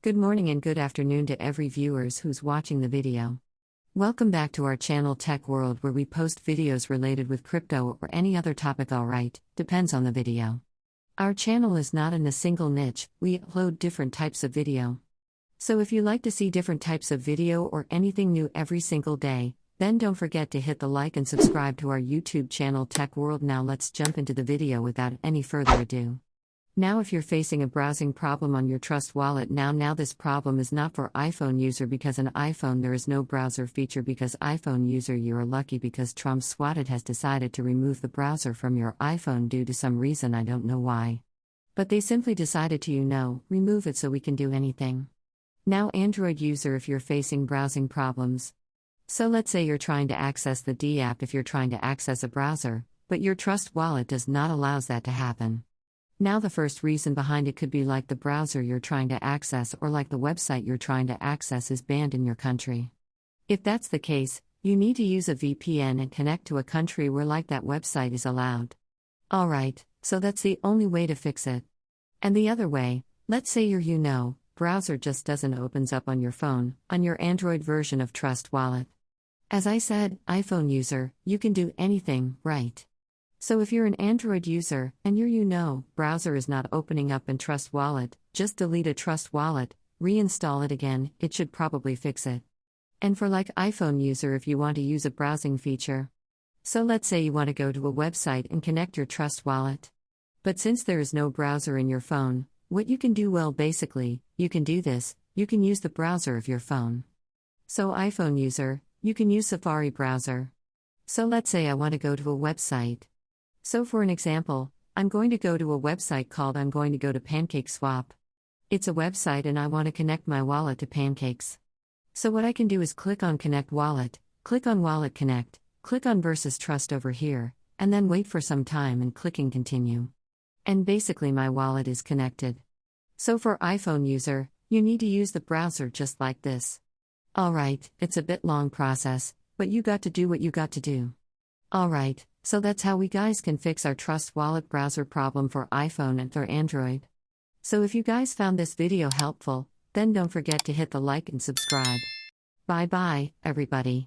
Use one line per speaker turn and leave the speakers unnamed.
Good morning and good afternoon to every viewers who's watching the video. Welcome back to our channel Tech World, where we post videos related with crypto or any other topic. Alright, depends on the video. Our channel is not in a single niche, we upload different types of video. So if you like to see different types of video or anything new every single day, then don't forget to hit the like and subscribe to our YouTube channel Tech World. Now let's jump into the video without any further ado. Now if you're facing a browsing problem on your Trust Wallet, now this problem is not for iPhone user, because on iPhone there is no browser feature. Because iPhone user, you are lucky, because Trump Swatted has decided to remove the browser from your iPhone due to some reason, I don't know why. But they simply decided to remove it so we can do anything. Now Android user, if you're facing browsing problems. So let's say you're trying to access the D app if you're trying to access a browser, but your Trust Wallet does not allow that to happen. Now the first reason behind it could be like the browser you're trying to access or like the website you're trying to access is banned in your country. If that's the case, you need to use a VPN and connect to a country where like that website is allowed. Alright, so that's the only way to fix it. And the other way, let's say your browser just doesn't opens up on your phone, on your Android version of Trust Wallet. As I said, iPhone user, you can do anything, right? So if you're an Android user, and your browser is not opening up in Trust Wallet, just delete a Trust Wallet, reinstall it again, it should probably fix it. And for like iPhone user, if you want to use a browsing feature. So let's say you want to go to a website and connect your Trust Wallet. But since there is no browser in your phone, what you can do, well basically, you can do this, you can use the browser of your phone. So iPhone user, you can use Safari browser. So let's say I want to go to a website. So for an example, I'm going to go to a website called PancakeSwap. It's a website and I want to connect my wallet to Pancakes. So what I can do is click on Connect Wallet, click on Wallet Connect, click on Versus Trust over here, and then wait for some time and clicking Continue. And basically my wallet is connected. So for iPhone user, you need to use the browser just like this. Alright, it's a bit long process, but you got to do what you got to do. Alright, so that's how we guys can fix our Trust Wallet browser problem for iPhone and for Android. So if you guys found this video helpful, then don't forget to hit the like and subscribe. Bye bye, everybody.